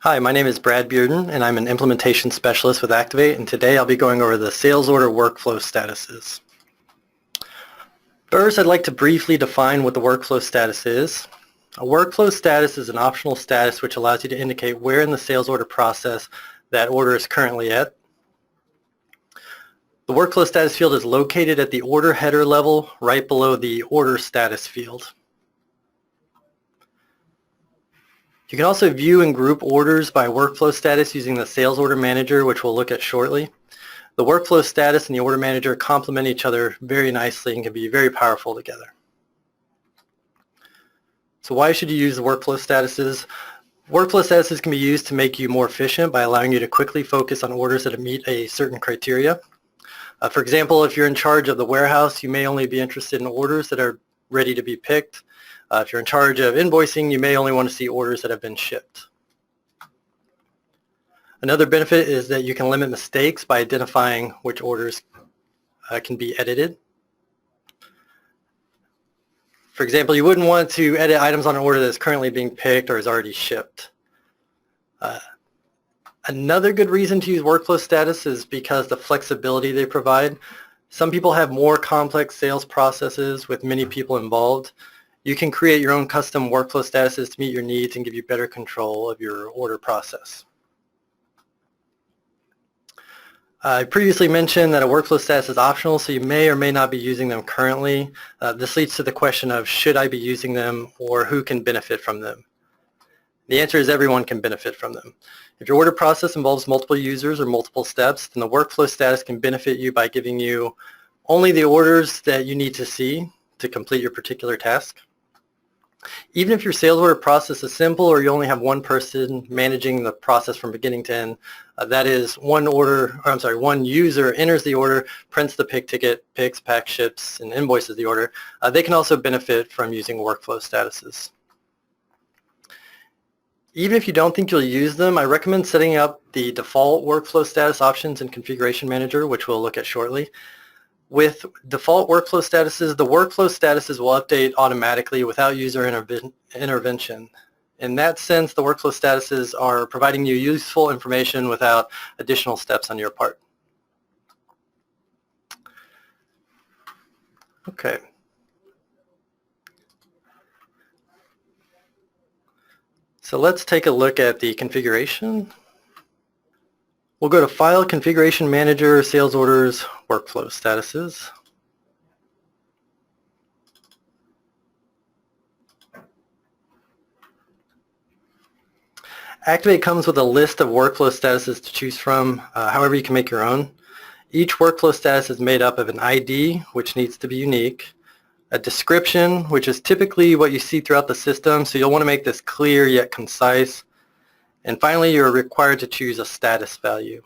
Hi, my name is Brad Bearden, and I'm an implementation specialist with Activate, and today I'll be going over the sales order workflow statuses. First, I'd like to briefly define what the workflow status is. A workflow status is an optional status which allows you to indicate where in the sales order process that order is currently at. The workflow status field is located at the order header level, right below the order status field. You can also view and group orders by workflow status using the Sales Order Manager, which we'll look at shortly. The workflow status and the Order Manager complement each other very nicely and can be very powerful together. So why should you use the workflow statuses? Workflow statuses can be used to make you more efficient by allowing you to quickly focus on orders that meet a certain criteria. For example, if you're in charge of the warehouse, you may only be interested in orders that are ready to be picked. If you're in charge of invoicing, you may only want to see orders that have been shipped. Another benefit is that you can limit mistakes by identifying which orders can be edited. For example, you wouldn't want to edit items on an order that is currently being picked or is already shipped. Another good reason to use workflow status is because the flexibility they provide. Some people have more complex sales processes with many people involved. You can create your own custom workflow statuses to meet your needs and give you better control of your order process. I previously mentioned that a workflow status is optional, so you may or may not be using them currently. This leads to the question of should I be using them or who can benefit from them? The answer is everyone can benefit from them. If your order process involves multiple users or multiple steps, then the workflow status can benefit you by giving you only the orders that you need to see to complete your particular task. Even if your sales order process is simple or you only have one person managing the process from beginning to end, that is one user enters the order, prints the pick ticket, picks, packs, ships, and invoices the order, they can also benefit from using workflow statuses. Even if you don't think you'll use them, I recommend setting up the default workflow status options in Configuration Manager, which we'll look at shortly. With default workflow statuses, the workflow statuses will update automatically without user intervention. In that sense, the workflow statuses are providing you useful information without additional steps on your part. Okay. So let's take a look at the configuration. We'll go to File, Configuration Manager, Sales Orders, Workflow Statuses. Activate comes with a list of workflow statuses to choose from. However, you can make your own. Each workflow status is made up of an ID, which needs to be unique, a description, which is typically what you see throughout the system, so you'll want to make this clear yet concise. And finally, you're required to choose a status value.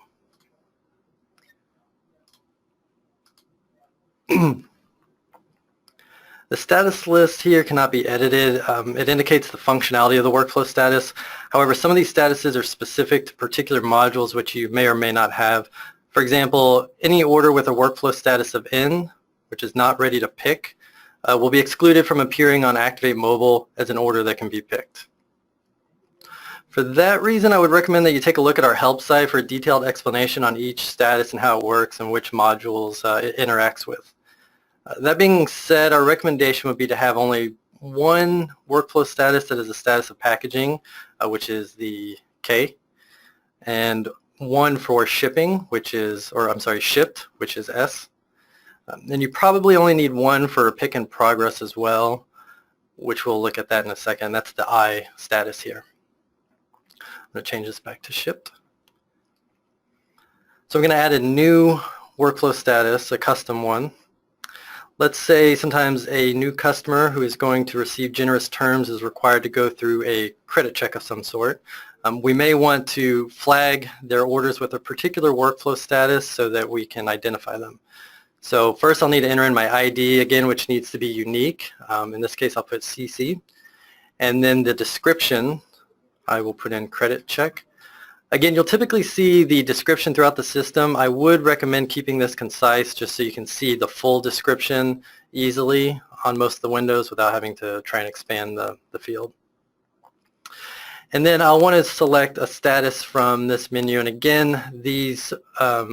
The status list here cannot be edited. It indicates the functionality of the workflow status. However, some of these statuses are specific to particular modules which you may or may not have. For example, any order with a workflow status of N, which is not ready to pick, will be excluded from appearing on Activate Mobile as an order that can be picked. For that reason, I would recommend that you take a look at our help site for a detailed explanation on each status and how it works and which modules it interacts with. That being said, our recommendation would be to have only one workflow status that is a status of packaging, which is the K, and one for shipping, which is, shipped, which is S. And you probably only need one for pick in progress as well, which we'll look at that in a second. That's the I status here. I'm going to change this back to shipped. So I'm going to add a new workflow status, a custom one. Let's say sometimes a new customer who is going to receive generous terms is required to go through a credit check of some sort. We may want to flag their orders with a particular workflow status so that we can identify them. So first I'll need to enter in my ID again, which needs to be unique. In this case I'll put CC. And then the description, I will put in credit check. Again, you'll typically see the description throughout the system. I would recommend keeping this concise just so you can see the full description easily on most of the windows without having to try and expand the field. And then I'll want to select a status from this menu. And again, these are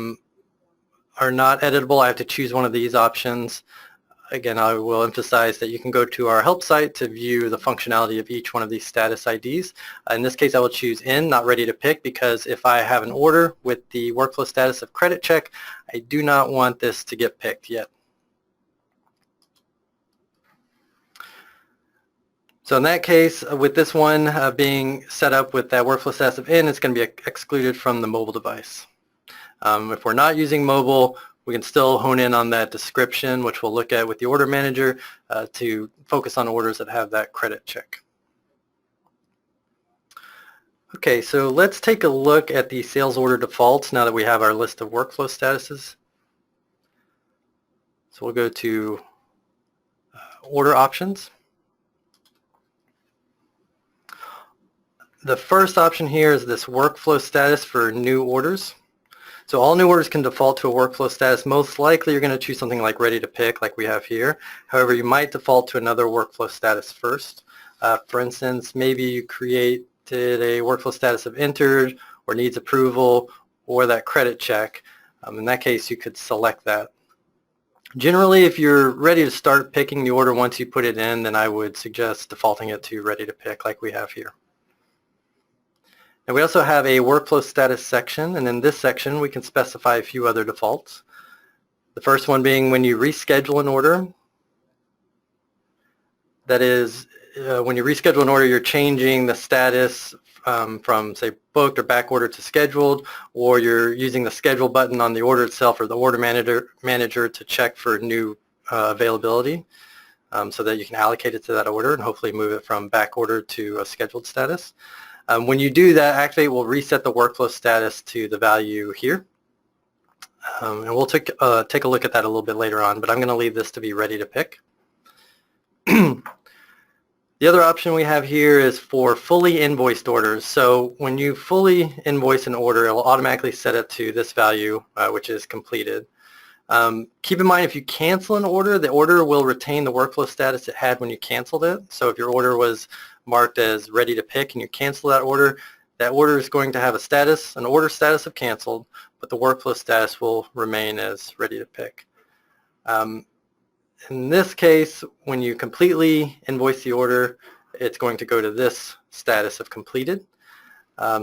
not editable. I have to choose one of these options. Again, I will emphasize that you can go to our help site to view the functionality of each one of these status IDs. In this case, I will choose in, not ready to pick, because if I have an order with the workflow status of credit check, I do not want this to get picked yet. So in that case, with this one being set up with that workflow status of in, it's going to be excluded from the mobile device. If we're not using mobile, we can still hone in on that description, which we'll look at with the order manager to focus on orders that have that credit check. Okay, so let's take a look at the sales order defaults now that we have our list of workflow statuses. So we'll go to order options. The first option here is this workflow status for new orders. So all new orders can default to a workflow status. Most likely you're going to choose something like ready to pick like we have here. However, you might default to another workflow status first. For instance, maybe you created a workflow status of entered or needs approval or that credit check. In that case, you could select that. Generally, if you're ready to start picking the order once you put it in, then I would suggest defaulting it to ready to pick like we have here. And we also have a workflow status section, and in this section we can specify a few other defaults. The first one being when you reschedule an order. That is, when you reschedule an order, you're changing the status from, say, booked or back ordered to scheduled, or you're using the schedule button on the order itself or the order manager to check for new availability so that you can allocate it to that order and hopefully move it from back order to a scheduled status. When you do that, Activate will reset the workflow status to the value here. And we'll take a look at that a little bit later on, but I'm going to leave this to be ready to pick. The other option we have here is for fully invoiced orders. So when you fully invoice an order, it will automatically set it to this value, which is completed. Keep in mind, if you cancel an order, the order will retain the workflow status it had when you canceled it. So if your order was marked as ready to pick and you cancel that order is going to have a status, an order status of canceled, but the workflow status will remain as ready to pick. In this case, when you completely invoice the order, it's going to go to this status of completed.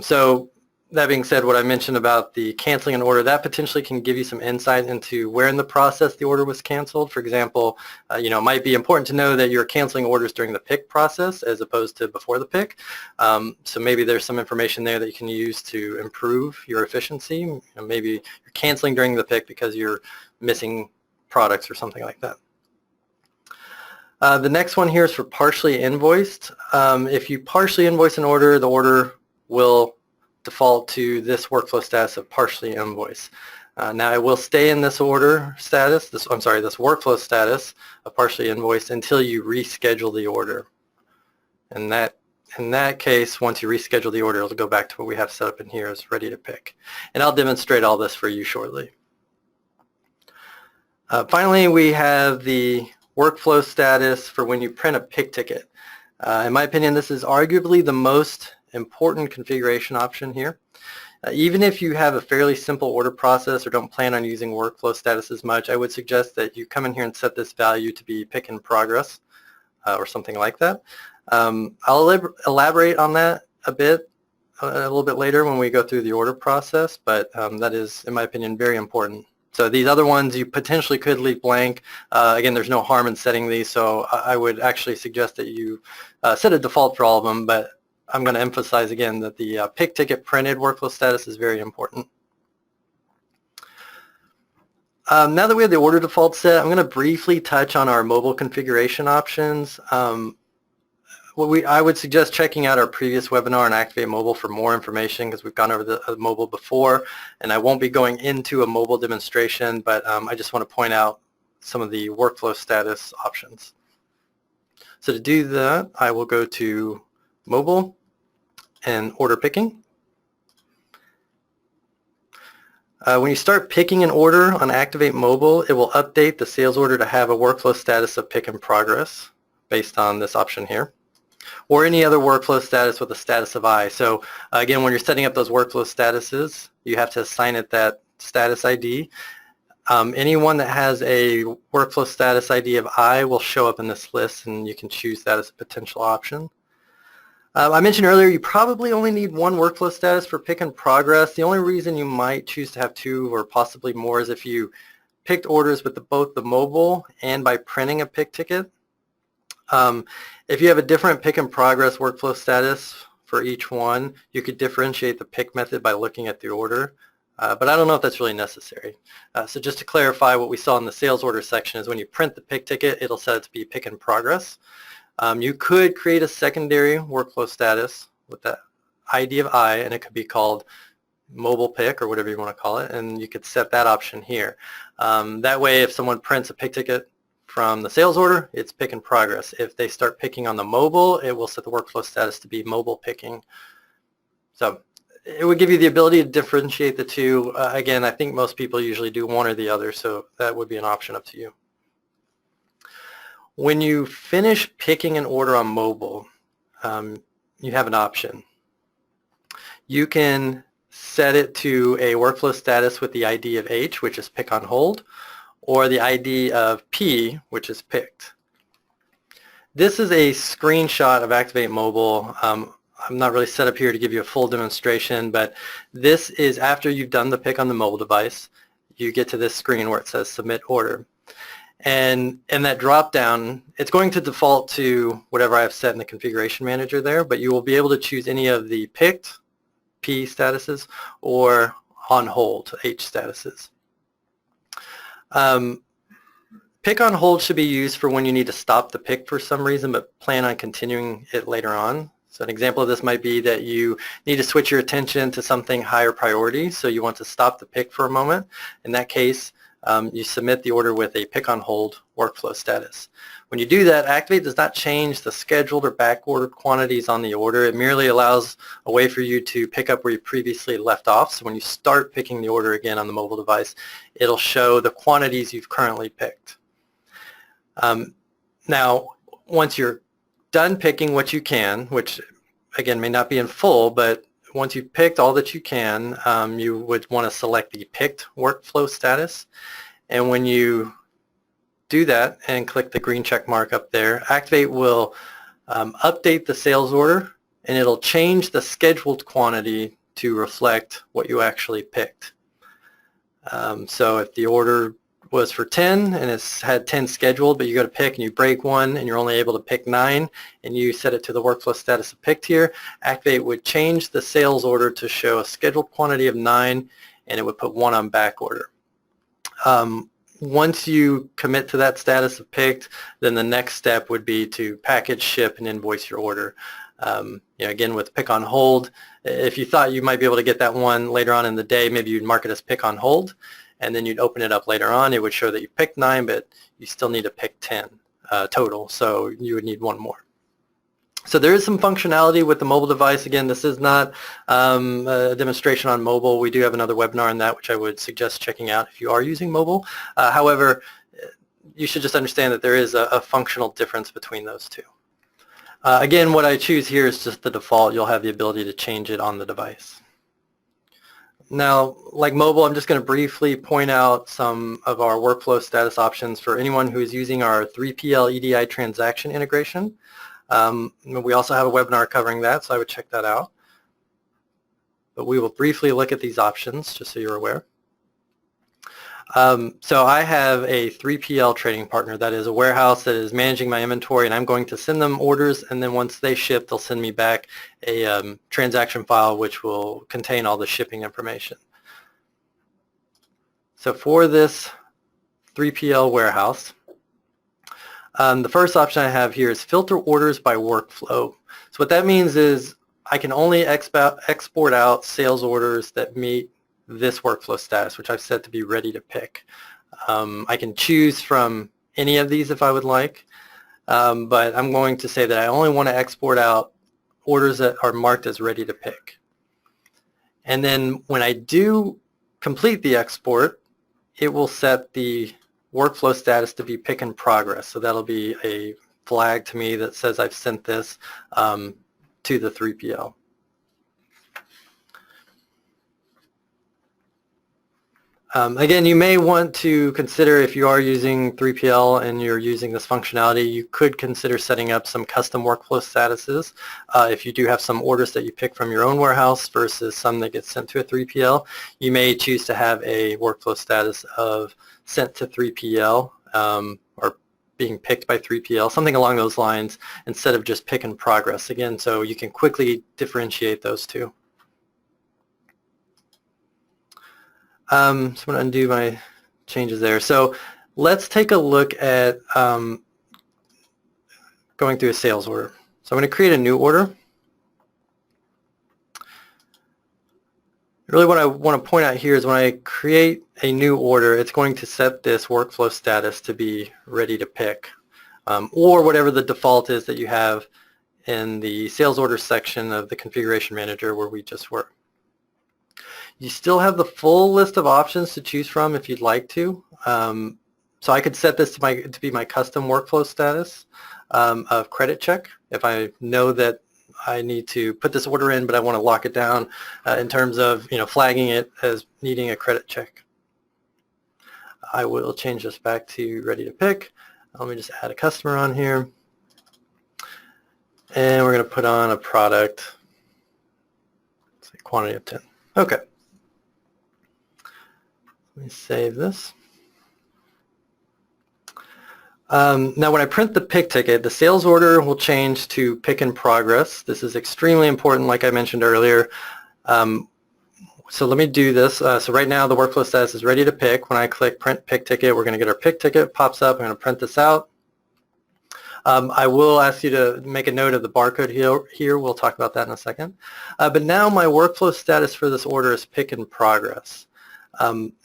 So that being said, what I mentioned about the canceling an order, that potentially can give you some insight into where in the process the order was canceled. For example, it might be important to know that you're canceling orders during the pick process as opposed to before the pick. So maybe there's some information there that you can use to improve your efficiency. Maybe you're canceling during the pick because you're missing products or something like that. The next one here is for partially invoiced. If you partially invoice an order, the order will default to this workflow status of partially invoiced. Now it will stay in this order status, this workflow status of partially invoiced until you reschedule the order. And in that case, once you reschedule the order, it'll go back to what we have set up in here as ready to pick. And I'll demonstrate all this for you shortly. Finally, we have the workflow status for when you print a pick ticket. In my opinion, this is arguably the most important configuration option here. Even if you have a fairly simple order process or don't plan on using workflow status as much, I would suggest that you come in here and set this value to be pick in progress or something like that. I'll elaborate on that a little bit later when we go through the order process, but that is, in my opinion, very important. So these other ones you potentially could leave blank. Again, there's no harm in setting these, so I would actually suggest that you set a default for all of them, but I'm going to emphasize again that the pick ticket printed workflow status is very important. Now that we have the order default set, I'm going to briefly touch on our mobile configuration options. I would suggest checking out our previous webinar on Activate Mobile for more information because we've gone over the mobile before, and I won't be going into a mobile demonstration, but I just want to point out some of the workflow status options. So to do that, I will go to Mobile and Order Picking. When you start picking an order on Activate Mobile, it will update the sales order to have a workflow status of pick in progress based on this option here. or any other workflow status with a status of I. So again, when you're setting up those workflow statuses, you have to assign it that status ID. Anyone that has a workflow status ID of I will show up in this list, and you can choose that as a potential option. I mentioned earlier you probably only need one workflow status for pick and progress. The only reason you might choose to have two or possibly more is if you picked orders with both the mobile and by printing a pick ticket. If you have a different pick and progress workflow status for each one, you could differentiate the pick method by looking at the order. But I don't know if that's really necessary. So just to clarify, what we saw in the sales order section is when you print the pick ticket, it'll set it to be pick and progress. You could create a secondary workflow status with that ID of I, and it could be called mobile pick or whatever you want to call it, and you could set that option here. That way, if someone prints a pick ticket from the sales order, it's pick and progress. If they start picking on the mobile, it will set the workflow status to be mobile picking. So it would give you the ability to differentiate the two. Again, I think most people usually do one or the other, so that would be an option up to you. When you finish picking an order on mobile, you have an option. You can set it to a workflow status with the ID of H, which is pick on hold, or the ID of P, which is picked. This is a screenshot of Activate Mobile. I'm not really set up here to give you a full demonstration, but this is after you've done the pick on the mobile device. You get to this screen where it says Submit Order. And in that drop-down, it's going to default to whatever I have set in the configuration manager there, but you will be able to choose any of the picked, P statuses, or on hold, H statuses. Pick on hold should be used for when you need to stop the pick for some reason, but plan on continuing it later on. So an example of this might be that you need to switch your attention to something higher priority, so you want to stop the pick for a moment. In that case, you submit the order with a pick on hold workflow status. When you do that, Activate does not change the scheduled or back-ordered quantities on the order. It merely allows a way for you to pick up where you previously left off. So when you start picking the order again on the mobile device, it'll show the quantities you've currently picked. Now, once you're done picking what you can, which again may not be in full, but once you've picked all that you can, you would want to select the picked workflow status. And when you do that and click the green check mark up there, Activate will update the sales order, and it'll change the scheduled quantity to reflect what you actually picked. So if the order was for 10 and it's had 10 scheduled, but you go to pick and you break one and you're only able to pick 9, and you set it to the workflow status of picked here, Activate would change the sales order to show a scheduled quantity of 9, and it would put 1 on back order. Once you commit to that status of picked, then the next step would be to package, ship, and invoice your order. Again, with pick on hold, if you thought you might be able to get that one later on in the day, maybe you'd mark it as pick on hold, and then you'd open it up later on. It would show that you picked 9, but you still need to pick 10 total, so you would need one more. So there is some functionality with the mobile device. Again, this is not a demonstration on mobile. We do have another webinar on that, which I would suggest checking out if you are using mobile. However, you should just understand that there is a functional difference between those two. Again, what I choose here is just the default. You'll have the ability to change it on the device. Now, like mobile, I'm just going to briefly point out some of our workflow status options for anyone who is using our 3PL EDI transaction integration. We also have a webinar covering that, so I would check that out. But we will briefly look at these options, just so you're aware. So I have a 3PL trading partner, that is a warehouse that is managing my inventory, and I'm going to send them orders, and then once they ship, they'll send me back a transaction file which will contain all the shipping information. So for this 3PL warehouse, the first option I have here is filter orders by workflow. So what that means is I can only export out sales orders that meet this workflow status, which I've set to be ready to pick. I can choose from any of these if I would like, but I'm going to say that I only want to export out orders that are marked as ready to pick. And then when I do complete the export, it will set the workflow status to be pick in progress. So that'll be a flag to me that says I've sent this to the 3PL. Again, you may want to consider, if you are using 3PL and you're using this functionality, you could consider setting up some custom workflow statuses. If you do have some orders that you pick from your own warehouse versus some that get sent to a 3PL, you may choose to have a workflow status of sent to 3PL or being picked by 3PL, something along those lines, instead of just pick in progress. Again, so you can quickly differentiate those two. So I'm going to undo my changes there. So let's take a look at going through a sales order. So I'm going to create a new order. Really what I want to point out here is when I create a new order, it's going to set this workflow status to be ready to pick, or whatever the default is that you have in the sales order section of the configuration manager where we just were. You still have the full list of options to choose from if you'd like to. So I could set this to be my custom workflow status of credit check if I know that I need to put this order in, but I want to lock it down in terms of flagging it as needing a credit check. I will change this back to ready to pick. Let me just add a customer on here, and we're going to put on a product. Let's say quantity of 10. Okay. Let me save this. Now when I print the pick ticket, the sales order will change to pick in progress. This is extremely important, like I mentioned earlier. So let me do this. So right now the workflow status is ready to pick. When I click print pick ticket, we're going to get our pick ticket, pops up. I'm going to print this out. I will ask you to make a note of the barcode here. We'll talk about that in a second. But now my workflow status for this order is pick in progress.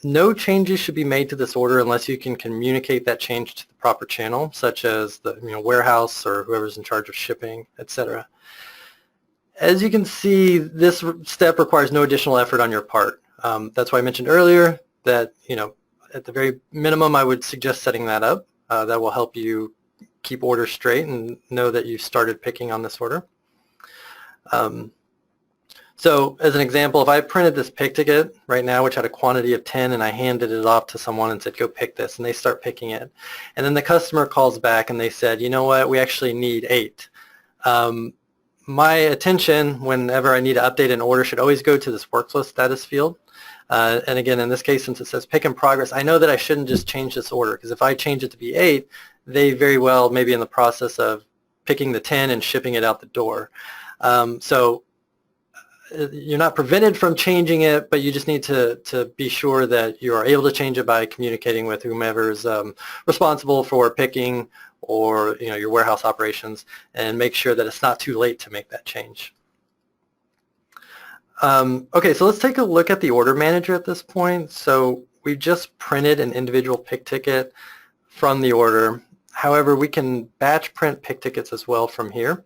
No changes should be made to this order unless you can communicate that change to the proper channel, such as the warehouse or whoever's in charge of shipping, etc. As you can see, this step requires no additional effort on your part. That's why I mentioned earlier that at the very minimum I would suggest setting that up. That will help you keep orders straight and know that you've started picking on this order. So as an example, if I printed this pick ticket right now, which had a quantity of 10, and I handed it off to someone and said, go pick this, and they start picking it. And then the customer calls back and they said, you know what, we actually need 8. My attention, whenever I need to update an order, should always go to this workflow status field. And again, in this case, since it says pick in progress, I know that I shouldn't just change this order, because if I change it to be 8, they very well may be in the process of picking the 10 and shipping it out the door. So you're not prevented from changing it, but you just need to be sure that you are able to change it by communicating with whomever is responsible for picking or your warehouse operations, and make sure that it's not too late to make that change. Okay, so let's take a look at the order manager at this point. So we just printed an individual pick ticket from the order. However, we can batch print pick tickets as well from here.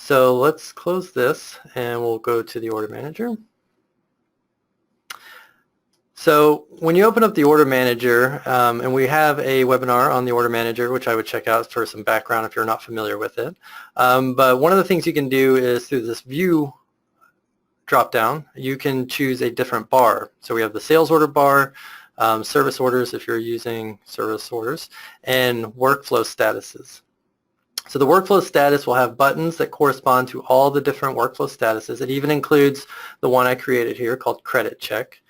So let's close this and we'll go to the order manager. So when you open up the order manager, and we have a webinar on the order manager, which I would check out for some background if you're not familiar with it. But one of the things you can do is through this view drop down, you can choose a different bar. So we have the sales order bar, service orders if you're using service orders, and workflow statuses. So the workflow status will have buttons that correspond to all the different workflow statuses. It even includes the one I created here called credit check.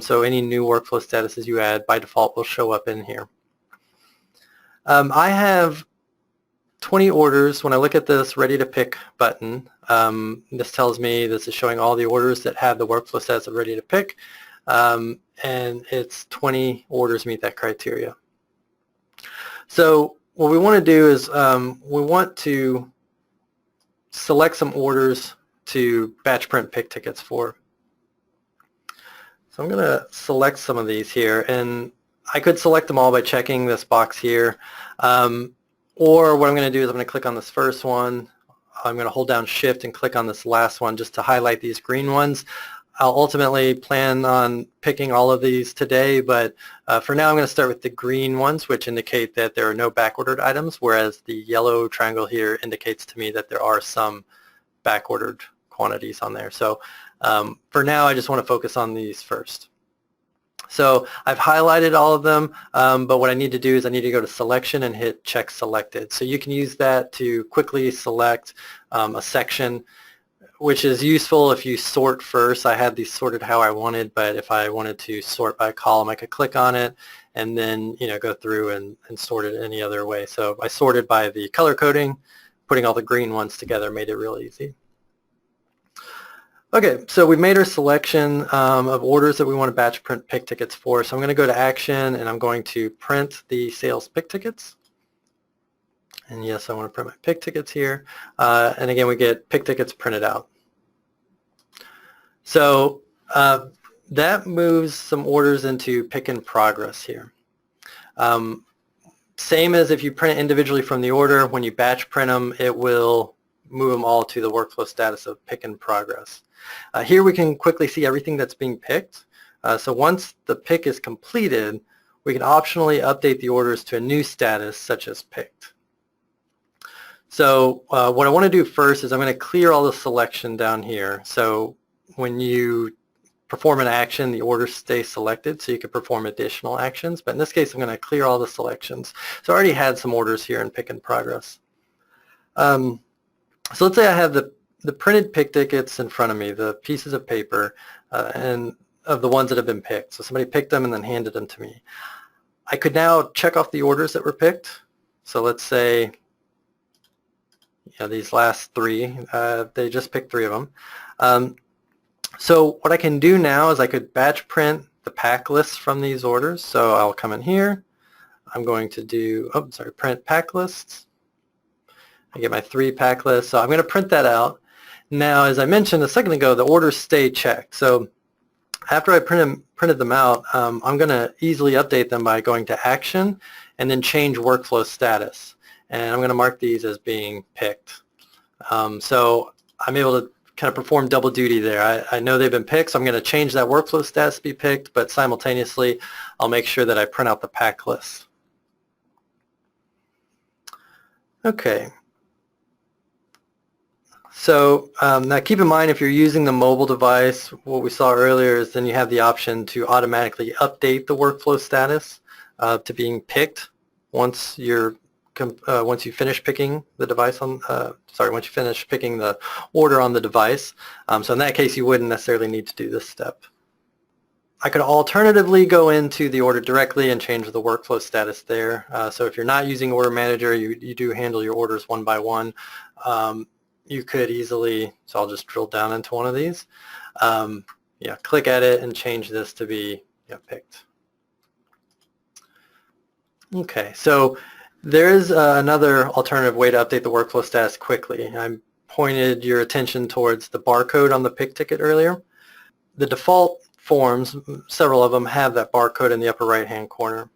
So any new workflow statuses you add by default will show up in here. I have 20 orders. When I look at this ready to pick button, this tells me this is showing all the orders that have the workflow status of ready to pick, and it's 20 orders meet that criteria. So what we want to do is we want to select some orders to batch print pick tickets for. So I'm going to select some of these here, and I could select them all by checking this box here, or what I'm going to do is I'm going to click on this first one. I'm going to hold down shift and click on this last one just to highlight these green ones. I'll ultimately plan on picking all of these today, but for now I'm going to start with the green ones, which indicate that there are no backordered items, whereas the yellow triangle here indicates to me that there are some backordered quantities on there. So for now I just want to focus on these first. So I've highlighted all of them, but what I need to do is I need to go to selection and hit check selected. So you can use that to quickly select a section, which is useful if you sort first. I had these sorted how I wanted, but if I wanted to sort by column, I could click on it and then go through and sort it any other way. So I sorted by the color coding, putting all the green ones together made it real easy. Okay, so we've made our selection of orders that we want to batch print pick tickets for. So I'm going to go to action and I'm going to print the sales pick tickets. And yes, I want to print my pick tickets here. And again, we get pick tickets printed out. So that moves some orders into pick in progress here. Same as if you print individually from the order, when you batch print them, it will move them all to the workflow status of pick in progress. Here we can quickly see everything that's being picked. So once the pick is completed, we can optionally update the orders to a new status such as picked. So what I want to do first is I'm going to clear all the selection down here. So when you perform an action, the orders stay selected, so you can perform additional actions. But in this case, I'm going to clear all the selections. So I already had some orders here in pick in progress. So let's say I have the printed pick tickets in front of me, the pieces of paper, and of the ones that have been picked. So somebody picked them and then handed them to me. I could now check off the orders that were picked. So let's say these last three, they just picked 3 of them. So what I can do now is I could batch print the pack lists from these orders. So I'll come in here. I'm going to do, print pack lists. I get my 3 pack lists. So I'm going to print that out. Now, as I mentioned a second ago, the orders stay checked. So after I printed them out, I'm going to easily update them by going to action and then change workflow status. And I'm going to mark these as being picked. So I'm able to kind of perform double duty there. I know they've been picked, so I'm going to change that workflow status to be picked, but simultaneously I'll make sure that I print out the pack list. Okay. So now keep in mind, if you're using the mobile device, what we saw earlier is then you have the option to automatically update the workflow status to being picked once you finish picking the device on, once you finish picking the order on the device. So in that case, you wouldn't necessarily need to do this step. I could alternatively go into the order directly and change the workflow status there. So if you're not using Order Manager, you do handle your orders one by one. You could easily, so I'll just drill down into one of these, click at it and change this to be picked. Okay, so there is another alternative way to update the workflow status quickly. I pointed your attention towards the barcode on the pick ticket earlier. The default forms, several of them have that barcode in the upper right-hand corner.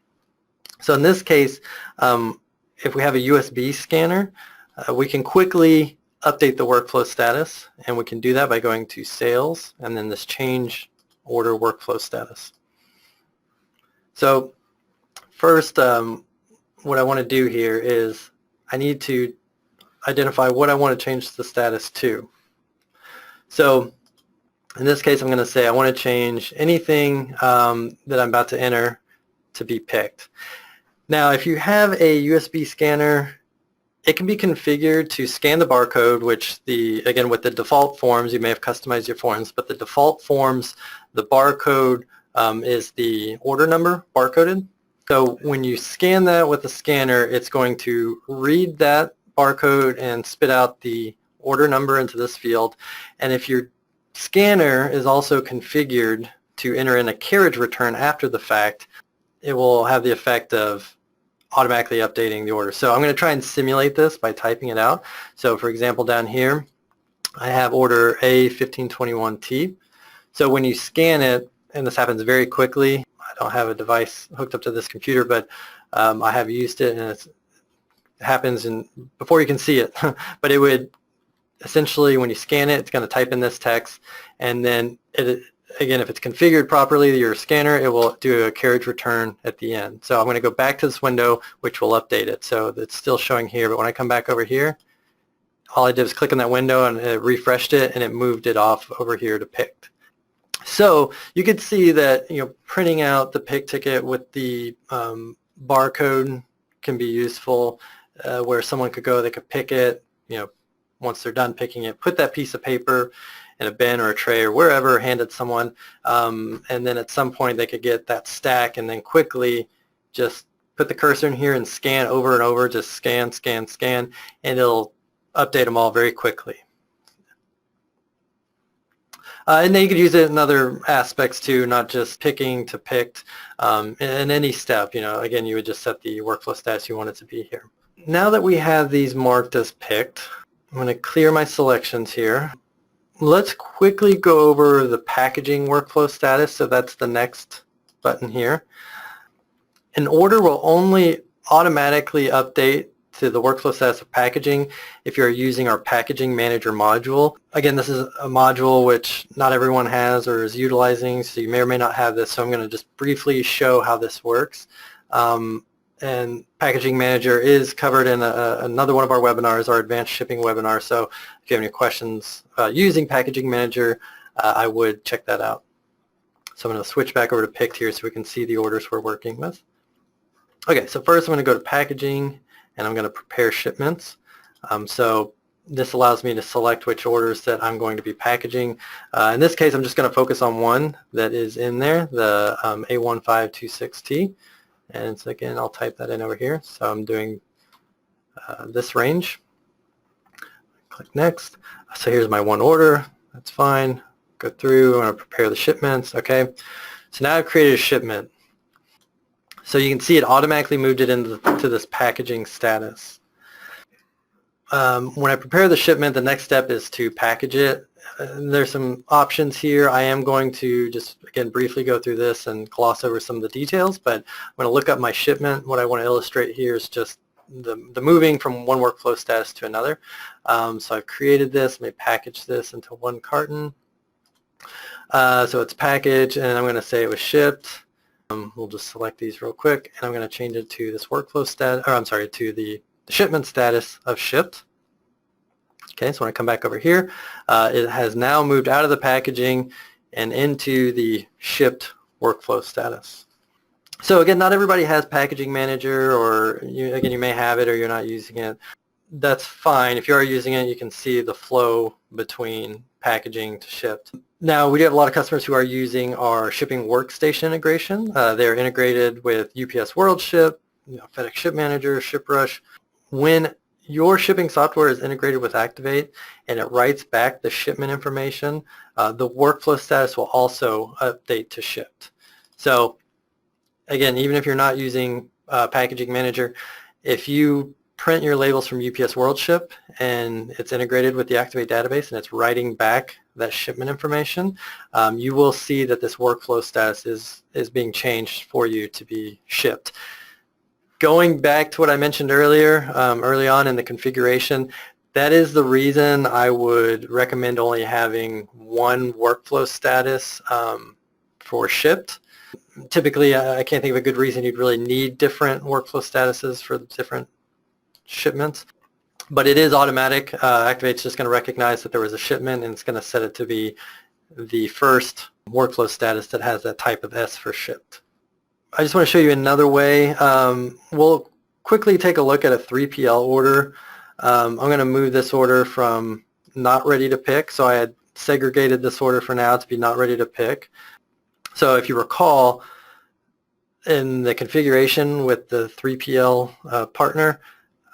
So in this case, if we have a USB scanner, we can quickly update the workflow status, and we can do that by going to Sales and then this Change Order Workflow Status. So first, what I want to do here is I need to identify what I want to change the status to. So in this case, I'm going to say I want to change anything that I'm about to enter to be picked. Now, if you have a USB scanner, it can be configured to scan the barcode, which again, with the default forms, you may have customized your forms, but the default forms, the barcode is the order number barcoded. So when you scan that with the scanner, it's going to read that barcode and spit out the order number into this field. And if your scanner is also configured to enter in a carriage return after the fact, it will have the effect of automatically updating the order. So I'm going to try and simulate this by typing it out. So for example, down here, I have order A1521T. So when you scan it, and this happens very quickly, I don't have a device hooked up to this computer, but I have used it, and it happens before you can see it. But it would essentially when you scan it, it's going to type in this text, and then again, if it's configured properly, your scanner, it will do a carriage return at the end. So I'm going to go back to this window, which will update it. So it's still showing here, but when I come back over here, all I did was click on that window and it refreshed it, and it moved it off over here to picked. So you could see that, printing out the pick ticket with the barcode can be useful, where someone could go, they could pick it, once they're done picking it, put that piece of paper in a bin or a tray or wherever, hand it someone, and then at some point they could get that stack and then quickly just put the cursor in here and scan over and over, just scan, scan, scan, and it'll update them all very quickly. And then you could use it in other aspects too, not just picking to picked. In any step, again, you would just set the workflow status you want it to be here. Now that we have these marked as picked, I'm going to clear my selections here. Let's quickly go over the packaging workflow status. So that's the next button here. An order will only automatically update to the workflow status of packaging if you're using our packaging manager module. Again, this is a module which not everyone has or is utilizing, so you may or may not have this. So I'm going to just briefly show how this works. And Packaging Manager is covered in another one of our webinars, our Advanced Shipping webinar. So if you have any questions using Packaging Manager, I would check that out. So I'm going to switch back over to Picked here so we can see the orders we're working with. Okay, so first I'm going to go to Packaging, and I'm going to prepare shipments. So this allows me to select which orders that I'm going to be packaging. In this case, I'm just going to focus on one that is in there, the A1526T. And so again, I'll type that in over here. So I'm doing this range. Click Next. So here's my one order. That's fine. Go through. I'm going to prepare the shipments. Okay. So now I've created a shipment. So you can see it automatically moved it into this packaging status. When I prepare the shipment, the next step is to package it. There's some options here. I am going to just, again, briefly go through this and gloss over some of the details, but I'm going to look up my shipment. What I want to illustrate here is just the moving from one workflow status to another. So I've created this. Let me package this into one carton. So it's packaged, and I'm going to say it was shipped. We'll just select these real quick, and I'm going to change it to this workflow status, or I'm sorry, to the shipment status of shipped. Okay, so when I come back over here, it has now moved out of the packaging and into the shipped workflow status. So again, not everybody has Packaging Manager, or again, you may have it or you're not using it. That's fine. If you are using it, you can see the flow between packaging to shipped. Now, we do have a lot of customers who are using our shipping workstation integration. They're integrated with UPS WorldShip, FedEx Ship Manager, ShipRush. When your shipping software is integrated with Activate and it writes back the shipment information, the workflow status will also update to shipped. So again, even if you're not using Packaging Manager, if you print your labels from UPS WorldShip and it's integrated with the Activate database and it's writing back that shipment information, you will see that this workflow status is being changed for you to be shipped. Going back to what I mentioned earlier, early on in the configuration, that is the reason I would recommend only having one workflow status for shipped. Typically, I can't think of a good reason you'd really need different workflow statuses for the different shipments, but it is automatic. Activate's just going to recognize that there was a shipment, and it's going to set it to be the first workflow status that has that type of S for shipped. I just want to show you another way. We'll quickly take a look at a 3PL order. I'm going to move this order from not ready to pick. So I had segregated this order for now to be not ready to pick. So if you recall, in the configuration with the 3PL partner,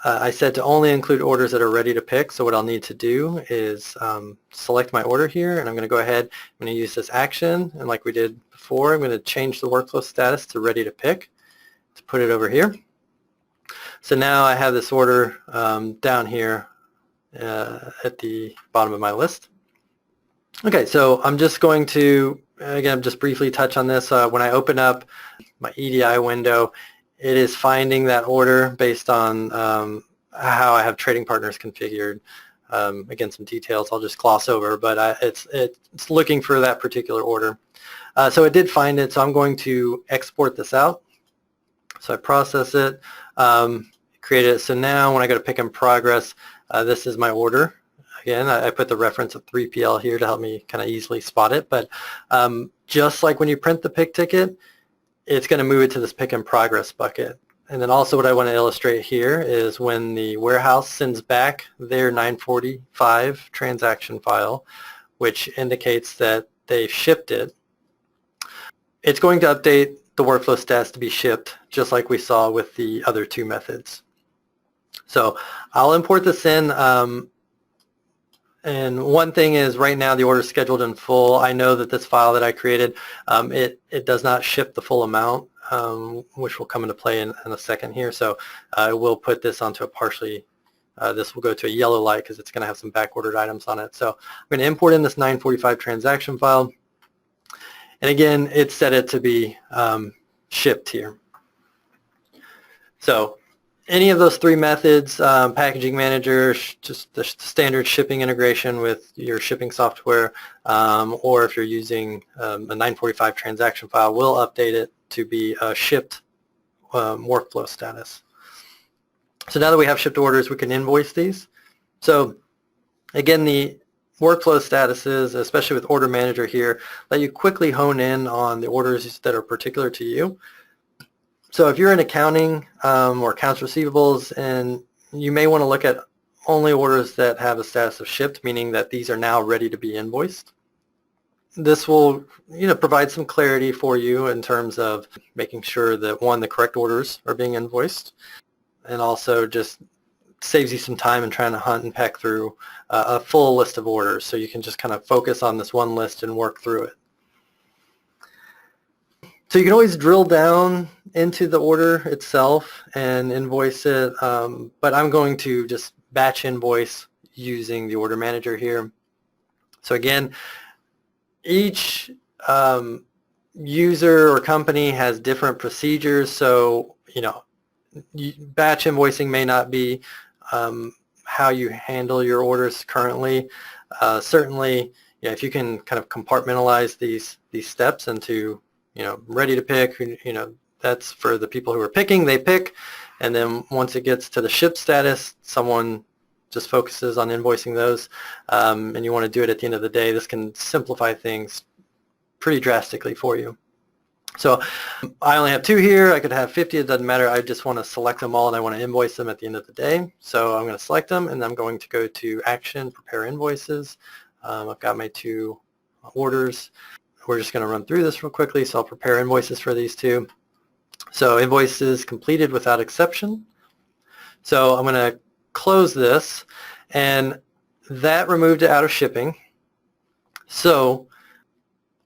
I said to only include orders that are ready to pick. So what I'll need to do is select my order here, and I'm going to go ahead. I'm going to use this action, and like we did before, I'm going to change the workflow status to ready to pick to put it over here. So now I have this order down here at the bottom of my list. Okay, so I'm just going to, again, just briefly touch on this. When I open up my EDI window, it is finding that order based on how I have trading partners configured. again, some details I'll just gloss over, but it's looking for that particular order. So it did find it, so I'm going to export this out. So I process it, create it. So now when I go to pick in progress, this is my order. Again, I put the reference of 3PL here to help me kind of easily spot it, but just like when you print the pick ticket, it's going to move it to this pick in progress bucket. And then also what I want to illustrate here is when the warehouse sends back their 945 transaction file, which indicates that they've shipped it, it's going to update the workflow status to be shipped, just like we saw with the other two methods. So I'll import this in. And one thing is right now the order is scheduled in full. I know that this file that I created, it does not ship the full amount, which will come into play in a second here. So I will put this onto a partially, this will go to a yellow light because it's going to have some back-ordered items on it. So I'm going to import in this 945 transaction file. And again, it's set it to be shipped here. So any of those three methods, packaging manager, just the standard shipping integration with your shipping software, or if you're using a 945 transaction file, will update it to be a shipped workflow status. So now that we have shipped orders, we can invoice these. So again, the workflow statuses, especially with Order Manager here, let you quickly hone in on the orders that are particular to you. So if you're in accounting or accounts receivables, and you may want to look at only orders that have a status of shipped, meaning that these are now ready to be invoiced. This will, provide some clarity for you in terms of making sure that, one, the correct orders are being invoiced, and also just saves you some time in trying to hunt and peck through a full list of orders. So you can just kind of focus on this one list and work through it. So you can always drill down into the order itself and invoice it, but I'm going to just batch invoice using the Order Manager here. So again, each user or company has different procedures, so batch invoicing may not be how you handle your orders currently. Certainly, if you can kind of compartmentalize these steps into ready to pick, that's for the people who are picking, they pick, and then once it gets to the ship status, someone just focuses on invoicing those, and you want to do it at the end of the day. This can simplify things pretty drastically for you. So I only have 2 here. I could have 50. It doesn't matter. I just want to select them all, and I want to invoice them at the end of the day. So I'm going to select them, and I'm going to go to Action, Prepare Invoices. I've got my 2 orders. We're just going to run through this real quickly, so I'll prepare invoices for these 2. So invoices completed without exception. So I'm going to close this, and that removed it out of shipping. So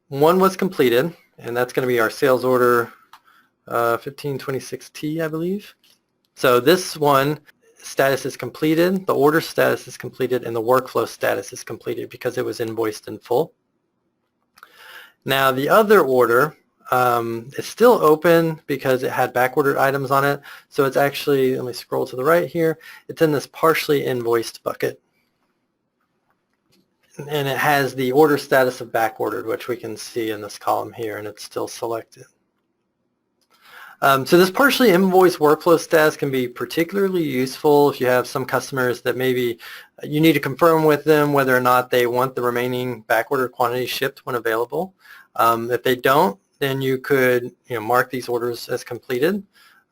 one was completed, and that's going to be our sales order 1526T, I believe. So this one, status is completed, the order status is completed, and the workflow status is completed because it was invoiced in full. Now the other order is still open because it had backordered items on it. So it's actually, let me scroll to the right here, it's in this partially invoiced bucket. And it has the order status of backordered, which we can see in this column here, and it's still selected. So this partially invoiced workflow status can be particularly useful if you have some customers that maybe you need to confirm with them whether or not they want the remaining backordered quantity shipped when available. If they don't, then you could mark these orders as completed.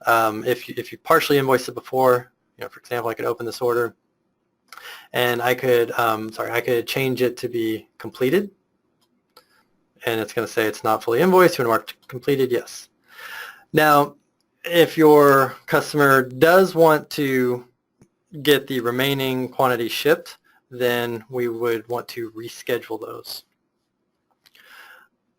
If you partially invoiced it before, for example, I could open this order and I could I could change it to be completed, and it's going to say it's not fully invoiced. You want to mark completed? Yes. Now, if your customer does want to get the remaining quantity shipped, then we would want to reschedule those.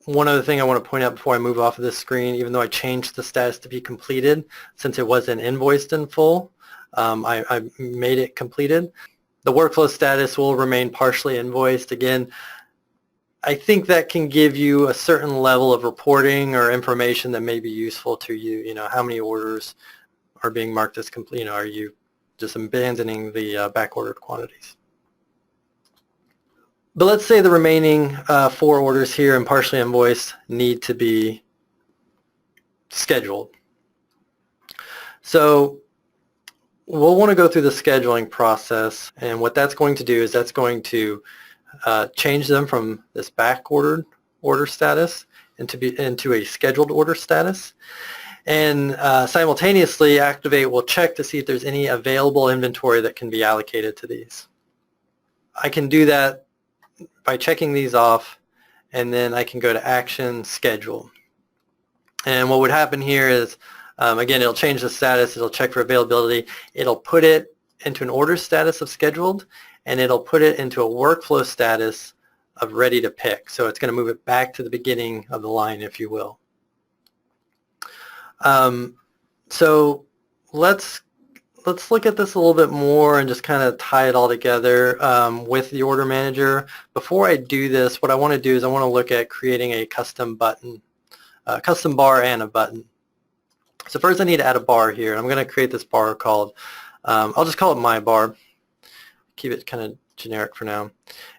One other thing I want to point out before I move off of this screen, even though I changed the status to be completed, since it wasn't invoiced in full, I made it completed. The workflow status will remain partially invoiced. Again, I think that can give you a certain level of reporting or information that may be useful to you. How many orders are being marked as complete? Are you just abandoning the back-ordered quantities? But let's say the remaining 4 orders here and partially invoiced need to be scheduled. So we'll want to go through the scheduling process, and what that's going to do is that's going to change them from this back-ordered order status into a scheduled order status. And simultaneously, Activate will check to see if there's any available inventory that can be allocated to these. I can do that by checking these off, and then I can go to Action, Schedule. And what would happen here is, again, it'll change the status, it'll check for availability, it'll put it into an order status of scheduled, and it'll put it into a workflow status of ready to pick. So it's going to move it back to the beginning of the line, if you will. So let's look at this a little bit more and just kind of tie it all together with the order manager. Before I do this, what I want to do is I want to look at creating a custom button, a custom bar and a button. So first I need to add a bar here. I'm going to create this bar called, I'll just call it my bar. Keep it kind of generic for now. And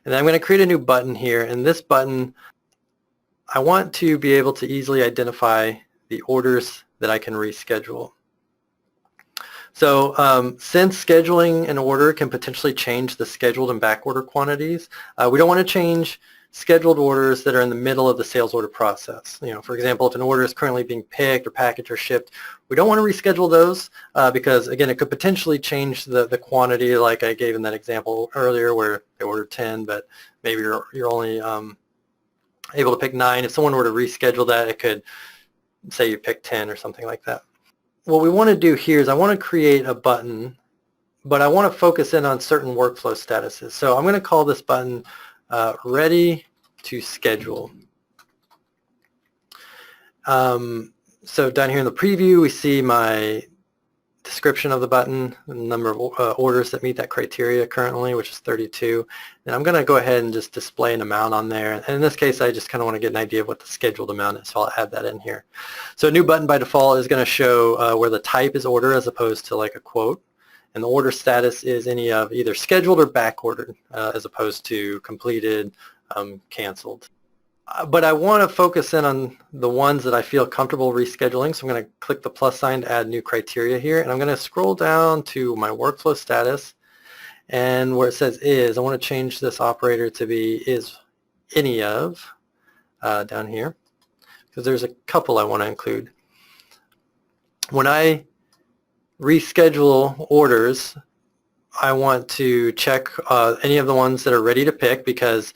then I'm going to create a new button here, and this button, I want to be able to easily identify the orders that I can reschedule. So since scheduling an order can potentially change the scheduled and back order quantities, we don't want to change scheduled orders that are in the middle of the sales order process. You know, for example, if an order is currently being picked or packaged or shipped, we don't want to reschedule those because, again, it could potentially change the quantity, like I gave in that example earlier where they ordered 10, but maybe you're only able to pick 9. If someone were to reschedule that, it could say you pick 10 or something like that. What we want to do here is I want to create a button, but I want to focus in on certain workflow statuses. So I'm going to call this button ready to schedule. So down here in the preview, we see my description of the button, the number of orders that meet that criteria currently, which is 32. And I'm going to go ahead and just display an amount on there. And in this case, I just kind of want to get an idea of what the scheduled amount is, so I'll add that in here. So a new button by default is going to show where the type is order as opposed to like a quote. And the order status is any of either scheduled or back ordered as opposed to completed, canceled. But I want to focus in on the ones that I feel comfortable rescheduling. So I'm going to click the plus sign to add new criteria here. And I'm going to scroll down to my workflow status. And where it says is, I want to change this operator to be is any of down here, because there's a couple I want to include. When I reschedule orders, I want to check any of the ones that are ready to pick, because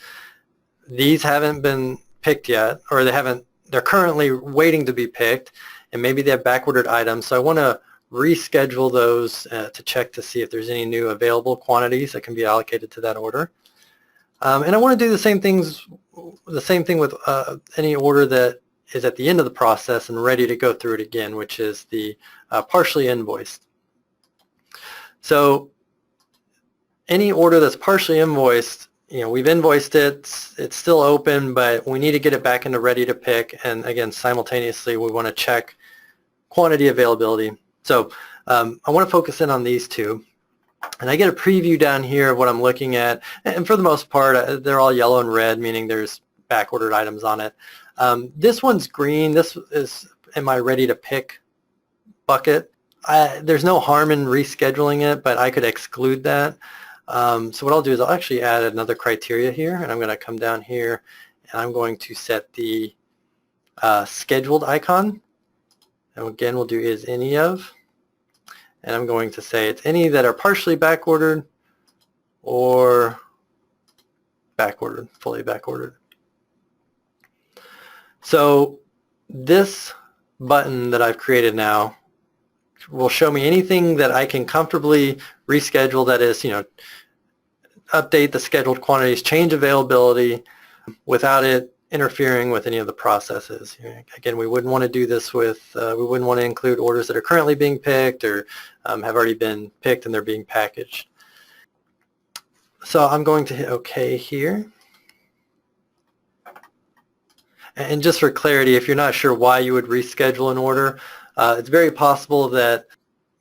these haven't been picked yet, or they're currently waiting to be picked, and maybe they have back-ordered items. So I want to reschedule those to check to see if there's any new available quantities that can be allocated to that order. And I want to do the same thing with any order that is at the end of the process and ready to go through it again, which is the partially invoiced. So any order that's partially invoiced, you know, we've invoiced it, it's still open, but we need to get it back into ready to pick. And again, simultaneously, we want to check quantity availability. So I want to focus in on these two. And I get a preview down here of what I'm looking at. And for the most part, they're all yellow and red, meaning there's back-ordered items on it. This one's green. This is in my ready to pick bucket. There's no harm in rescheduling it, but I could exclude that. So what I'll do is I'll actually add another criteria here, and I'm going to come down here and I'm going to set the scheduled icon. And again, we'll do is any of, and I'm going to say it's any that are partially back ordered or back ordered, fully back ordered. So this button that I've created now will show me anything that I can comfortably reschedule, that is, you know, update the scheduled quantities, change availability without it interfering with any of the processes. Again, we wouldn't want to do this with, we wouldn't want to include orders that are currently being picked or have already been picked and they're being packaged. So I'm going to hit OK here. And just for clarity, if you're not sure why you would reschedule an order, it's very possible that,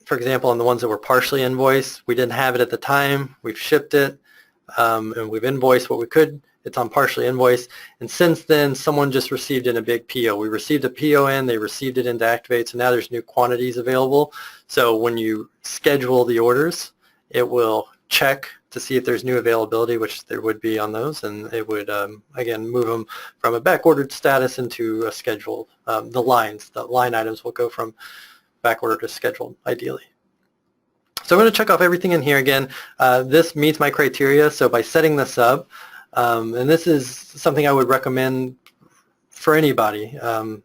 for example, on the ones that were partially invoiced, we didn't have it at the time, we've shipped it, and we've invoiced what we could it's on partially invoiced. And since then, someone just received in a big PO. We received a PO in, they received it into Activate, so now there's new quantities available. So when you schedule the orders, it will check to see if there's new availability, which there would be on those, and it would, again, move them from a back-ordered status into a scheduled. The line items will go from back-ordered to scheduled, ideally. So I'm going to check off everything in here again. This meets my criteria, so by setting this up, and this is something I would recommend for anybody.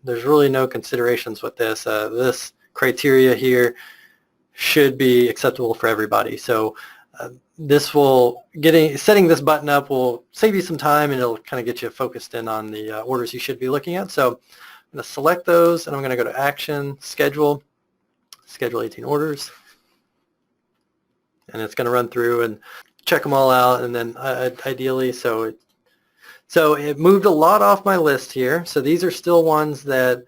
There's really no considerations with this. This criteria here should be acceptable for everybody. So setting this button up will save you some time, and it'll kind of get you focused in on the orders you should be looking at. So I'm going to select those, and I'm going to go to Action, Schedule 18 orders. And it's going to run through and check them all out, and then ideally, so it moved a lot off my list here. So these are still ones that,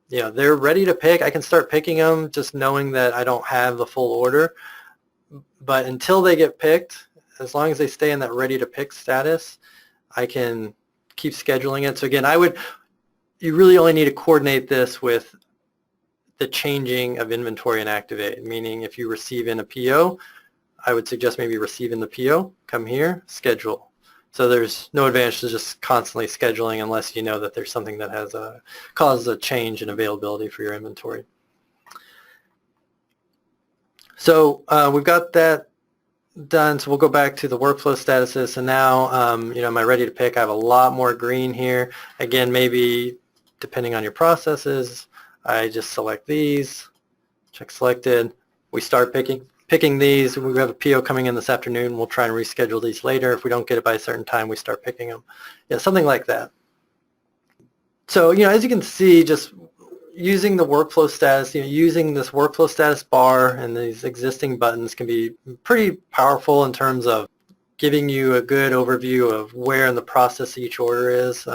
they're ready to pick. I can start picking them just knowing that I don't have the full order. But until they get picked, as long as they stay in that ready to pick status, I can keep scheduling it. So again, you really only need to coordinate this with the changing of inventory and Activate, meaning if you receive in a PO, I would suggest maybe receive in the PO, come here, schedule. So there's no advantage to just constantly scheduling unless you know that there's something that has caused a change in availability for your inventory. So we've got that done, so we'll go back to the workflow statuses. So now, am I ready to pick? I have a lot more green here. Again, maybe depending on your processes, I just select these, check selected. We start picking these. We have a PO coming in this afternoon. We'll try and reschedule these later. If we don't get it by a certain time, we start picking them. Yeah, something like that. So, as you can see, just using the workflow status, using this workflow status bar and these existing buttons can be pretty powerful in terms of giving you a good overview of where in the process each order is,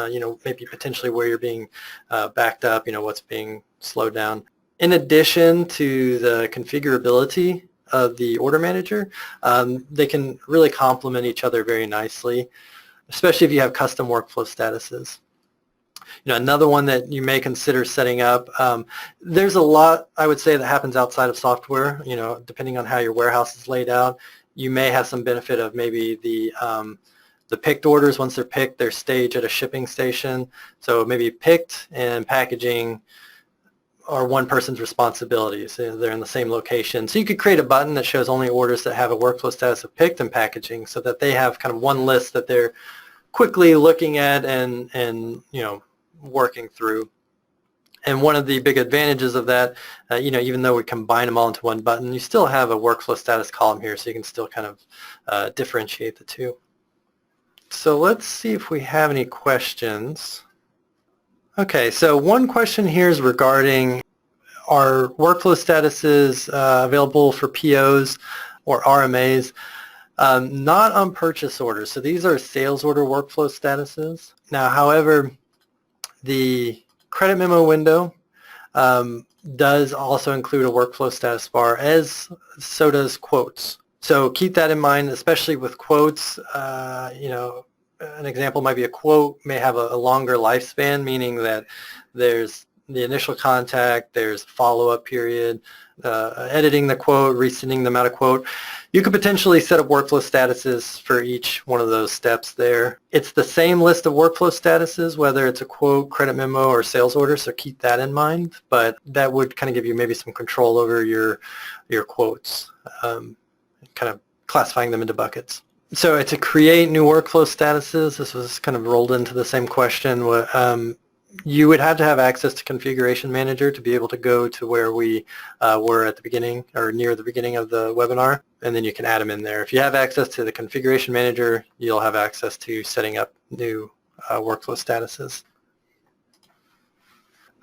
maybe potentially where you're being backed up, what's being slowed down. In addition to the configurability of the order manager, they can really complement each other very nicely, especially if you have custom workflow statuses. Another one that you may consider setting up, there's a lot, I would say, that happens outside of software, depending on how your warehouse is laid out. You may have some benefit of maybe the picked orders. Once they're picked, they're staged at a shipping station. So maybe picked and packaging are one person's responsibility. So they're in the same location. So you could create a button that shows only orders that have a workflow status of picked and packaging, so that they have kind of one list that they're quickly looking at and working through. And one of the big advantages of that, even though we combine them all into one button, you still have a workflow status column here, so you can still kind of differentiate the two. So let's see if we have any questions. Okay, so one question here is regarding, are workflow statuses available for POs or RMAs? Not on purchase orders. So these are sales order workflow statuses. Now, however, the credit memo window does also include a workflow status bar, as so does quotes. So keep that in mind, especially with quotes. An example might be a quote may have a longer lifespan, meaning that there's the initial contact, there's follow-up period, editing the quote, resending them out of quote. You could potentially set up workflow statuses for each one of those steps there. It's the same list of workflow statuses, whether it's a quote, credit memo, or sales order, so keep that in mind. But that would kind of give you maybe some control over your quotes, kind of classifying them into buckets. So to create new workflow statuses, this was kind of rolled into the same question. You would have to have access to Configuration Manager to be able to go to where we were at the beginning or near the beginning of the webinar, and then you can add them in there. If you have access to the Configuration Manager, you'll have access to setting up new workflow statuses.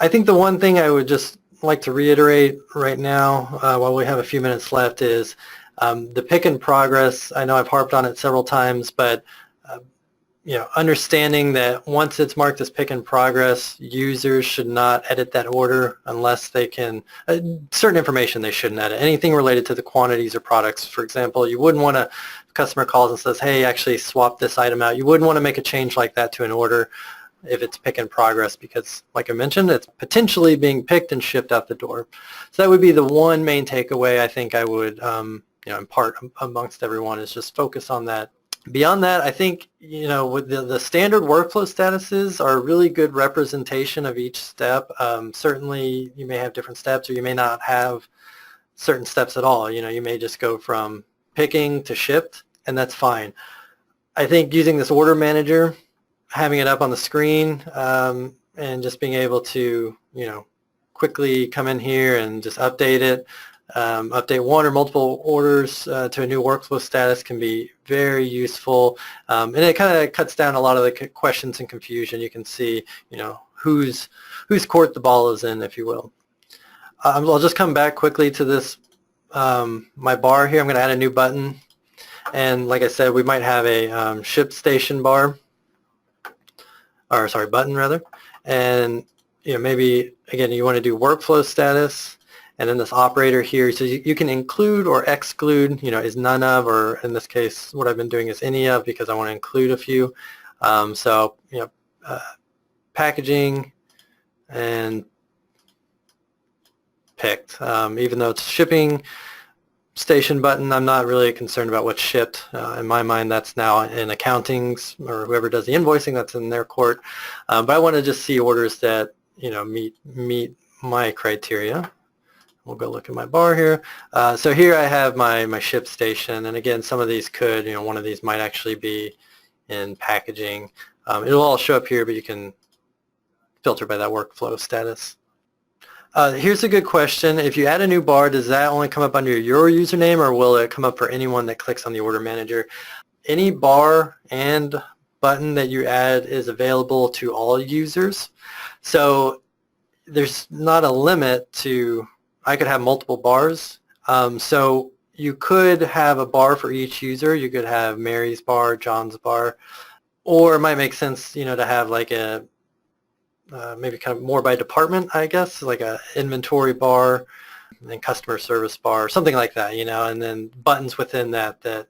I think the one thing I would just like to reiterate right now while we have a few minutes left is the pick in progress. I know I've harped on it several times, but understanding that once it's marked as pick in progress, users should not edit that order unless they can, certain information they shouldn't edit. Anything related to the quantities or products, for example, you wouldn't want to, customer calls and says, hey, actually swap this item out. You wouldn't want to make a change like that to an order if it's pick in progress because, like I mentioned, it's potentially being picked and shipped out the door. So that would be the one main takeaway I think I would impart amongst everyone is just focus on that. Beyond that, I think, with the standard workflow statuses are a really good representation of each step. Certainly, you may have different steps or you may not have certain steps at all. You may just go from picking to shipped, and that's fine. I think using this order manager, having it up on the screen, and just being able to, quickly come in here and just update it, update one or multiple orders to a new workflow status can be very useful, and it kind of cuts down a lot of the questions and confusion. You can see, whose court the ball is in, if you will. I'll just come back quickly to this, my bar here. I'm going to add a new button, and like I said, we might have a ship station bar, or sorry, button rather, and maybe again you want to do workflow status. And then this operator here, so you can include or exclude, is none of, or in this case, what I've been doing is any of because I want to include a few. Packaging and picked. Even though it's shipping station button, I'm not really concerned about what's shipped. In my mind, that's now in accounting's or whoever does the invoicing, that's in their court. But I want to just see orders that, meet my criteria. We'll go look at my bar here. So here I have my ship station, and again, some of these could, one of these might actually be in packaging. It'll all show up here, but you can filter by that workflow status. Here's a good question. If you add a new bar, does that only come up under your username, or will it come up for anyone that clicks on the order manager? Any bar and button that you add is available to all users. So there's not a limit to, I could have multiple bars. So you could have a bar for each user. You could have Mary's bar, John's bar, or it might make sense, to have like a maybe kind of more by department, I guess, like a inventory bar and then customer service bar, something like that, and then buttons within that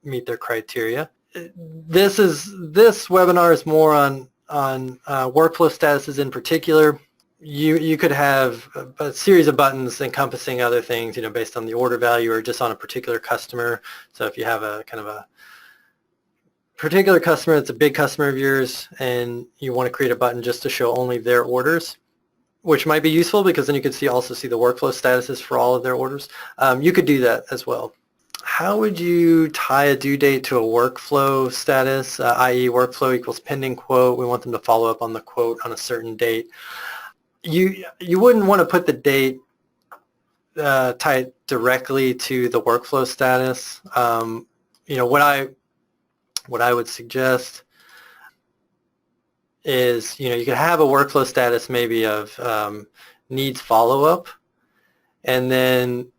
meet their criteria. This webinar is more on workflow statuses in particular. You could have a series of buttons encompassing other things, based on the order value or just on a particular customer. So if you have a kind of a particular customer that's a big customer of yours and you want to create a button just to show only their orders, which might be useful because then you can also see the workflow statuses for all of their orders. You could do that as well. How would you tie a due date to a workflow status, i.e. workflow equals pending quote? We want them to follow up on the quote on a certain date. You wouldn't want to put the date tied directly to the workflow status. What I would suggest is, you could have a workflow status maybe of needs follow-up, and then,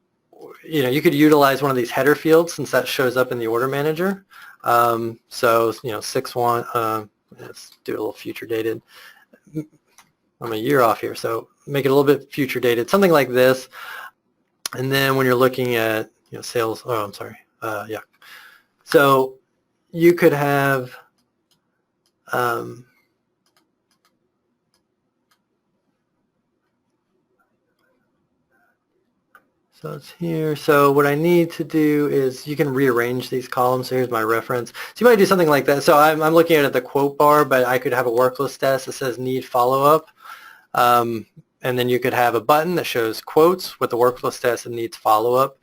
you could utilize one of these header fields since that shows up in the order manager. So, 6/1, let's do a little future dated. I'm a year off here, so make it a little bit future dated, something like this. And then when you're looking at, sales, yeah. So you could have, so it's here. So what I need to do is you can rearrange these columns. So here's my reference. So you might do something like that. So I'm looking at the quote bar, but I could have a workflow status that says need follow-up. And then you could have a button that shows quotes with the workflow status that needs follow-up.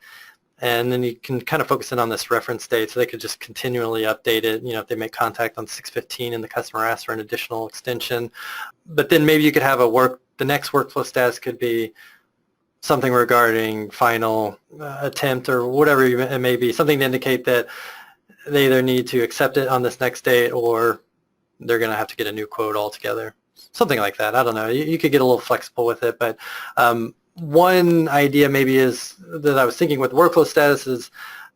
And then you can kind of focus in on this reference date, so they could just continually update it, if they make contact on 6/15 and the customer asks for an additional extension. But then maybe you could have the next workflow status could be something regarding final attempt or whatever it may be, something to indicate that they either need to accept it on this next date or they're going to have to get a new quote altogether. Something like that. I don't know. You could get a little flexible with it, but one idea maybe is that I was thinking with workflow status is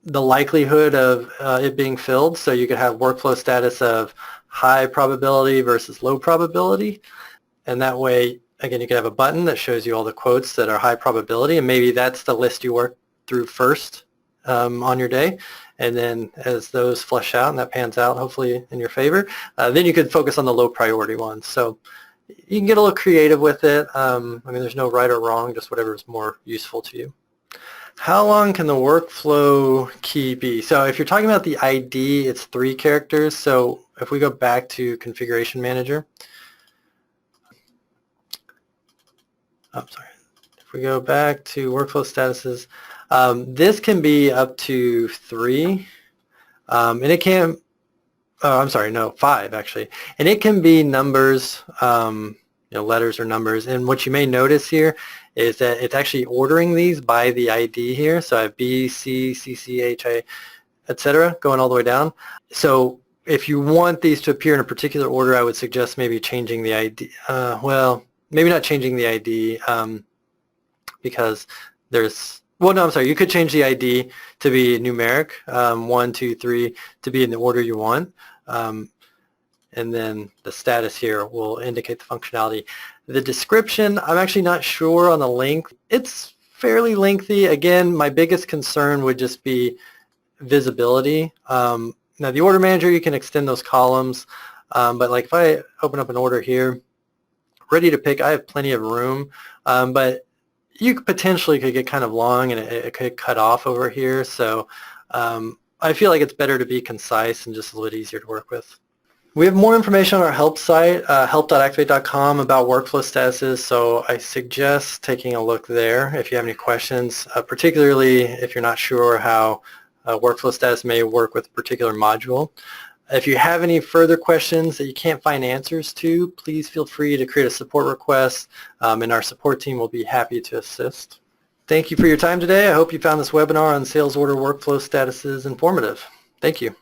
the likelihood of it being filled. So you could have workflow status of high probability versus low probability. And that way, again, you can have a button that shows you all the quotes that are high probability, and maybe that's the list you work through first on your day. And then as those flesh out and that pans out, hopefully in your favor, then you could focus on the low priority ones. So you can get a little creative with it. I mean, there's no right or wrong, just whatever is more useful to you. How long can the workflow key be? So if you're talking about the ID, it's 3 characters. So if we go back to Configuration Manager, if we go back to workflow statuses, this can be up to 3, and it can, oh, I'm sorry, no, 5 actually, and it can be numbers, letters or numbers. And what you may notice here is that it's actually ordering these by the ID here. So I have B, C, C, C, H, I, etc., going all the way down. So if you want these to appear in a particular order, I would suggest maybe changing the ID. Well, maybe not changing the ID because there's, well, no, I'm sorry. You could change the ID to be numeric, 1, 2, 3, to be in the order you want. And then the status here will indicate the functionality. The description, I'm actually not sure on the length. It's fairly lengthy. Again, my biggest concern would just be visibility. Now, the order manager, you can extend those columns, but like if I open up an order here, ready to pick, I have plenty of room, but you potentially could get kind of long and it could cut off over here. So I feel like it's better to be concise and just a little bit easier to work with. We have more information on our help site, help.activate.com, about workflow statuses, so I suggest taking a look there if you have any questions, particularly if you're not sure how workflow status may work with a particular module. If you have any further questions that you can't find answers to, please feel free to create a support request, and our support team will be happy to assist. Thank you for your time today. I hope you found this webinar on sales order workflow statuses informative. Thank you.